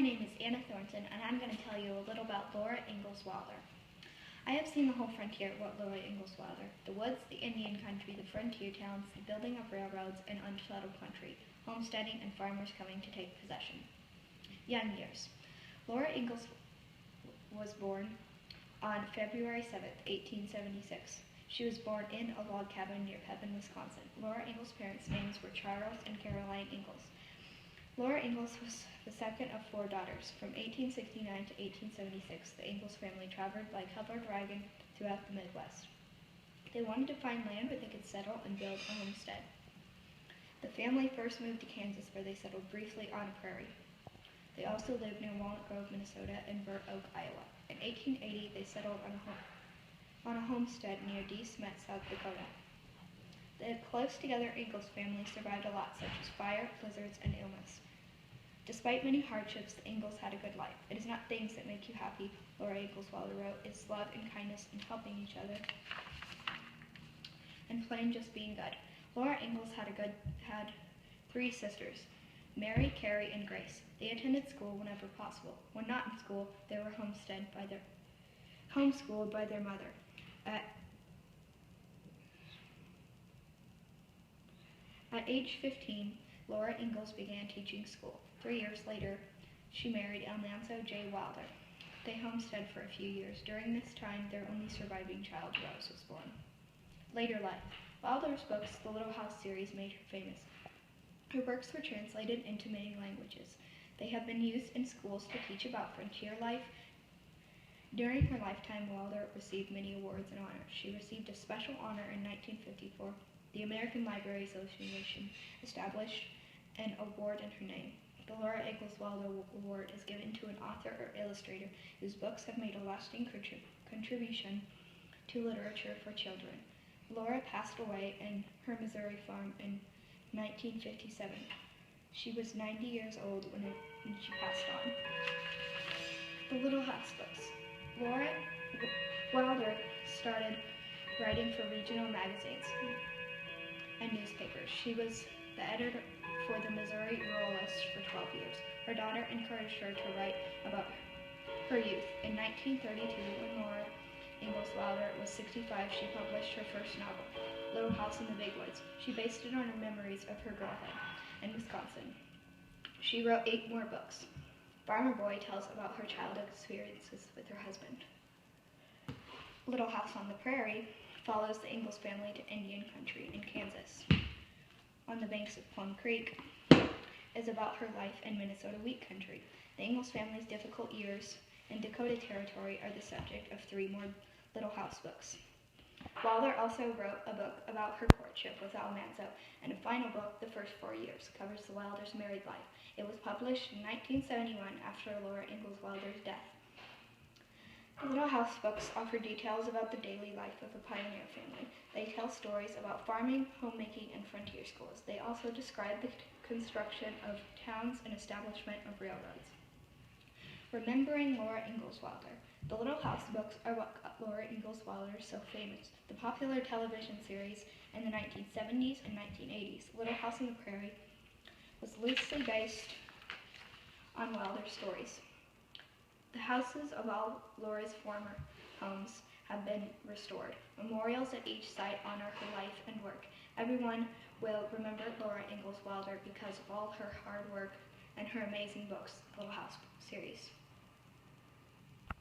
name is Anna Thornton, and I'm going to tell you a little about Laura Ingalls Wilder. I have seen the whole frontier, wrote Laura Ingalls Wilder. The woods, the Indian country, the frontier towns, the building of railroads, and unsettled country, homesteading, and farmers coming to take possession. Young years. Laura Ingalls was born on February 7, 1876. She was born in a log cabin near Pepin, Wisconsin. Laura Ingalls' parents' names were Charles and Caroline Ingles. Laura Ingles was the second of 4 daughters. From 1869 to 1876, the Ingles family traveled by covered wagon throughout the Midwest. They wanted to find land where they could settle and build a homestead. The family first moved to Kansas, where they settled briefly on a prairie. They also lived near Walnut Grove, Minnesota, and Burnt Oak, Iowa. In 1880, they settled on a homestead near D. Smet, South Dakota. The close-together Ingles family survived a lot, such as fire, blizzards, and illness. Despite many hardships, the Ingles had a good life. It is not things that make you happy, Laura Ingalls Wilder wrote. It's love and kindness and helping each other, and plain just being good. Laura Ingalls had 3 sisters, Mary, Carrie, and Grace. They attended school whenever possible. When not in school, they were homeschooled by their mother. At age 15, Laura Ingalls began teaching school. 3 years later, she married Almanzo J. Wilder. They homesteaded for a few years. During this time, their only surviving child, Rose, was born. Later life. Wilder's books, the Little House series, made her famous. Her works were translated into many languages. They have been used in schools to teach about frontier life. During her lifetime, Wilder received many awards and honors. She received a special honor in 1954. The American Library Association established an award in her name. The Laura Ingalls Wilder Award is given to an author or illustrator whose books have made a lasting contribution to literature for children. Laura passed away in her Missouri farm in 1957. She was 90 years old when she passed on. The Little House books. Laura Wilder started writing for regional magazines and newspapers. She was the editor for the Missouri Ruralist for 12 years. Her daughter encouraged her to write about her youth. In 1932, when Laura Ingalls Wilder was 65, she published her first novel, Little House in the Big Woods. She based it on her memories of her girlhood in Wisconsin. She wrote 8 more books. Farmer Boy tells about her childhood experiences with her husband. Little House on the Prairie follows the Ingles family to Indian country in Kansas. On the banks of Plum Creek is about her life in Minnesota wheat country. The Ingles family's difficult years in Dakota Territory are the subject of 3 more Little House books. Wilder also wrote a book about her courtship with Almanzo, and a final book, The First 4 Years, covers the Wilders' married life. It was published in 1971 after Laura Ingalls Wilder's death. The Little House books offer details about the daily life of a pioneer family. They tell stories about farming, homemaking, and frontier schools. They also describe the construction of towns and establishment of railroads. Remembering Laura Ingalls Wilder. The Little House books are what got Laura Ingalls Wilder so famous. The popular television series in the 1970s and 1980s, Little House on the Prairie, was loosely based on Wilder's stories. The houses of all Laura's former homes have been restored. Memorials at each site honor her life and work. Everyone will remember Laura Ingalls Wilder because of all her hard work and her amazing books, the Little House series.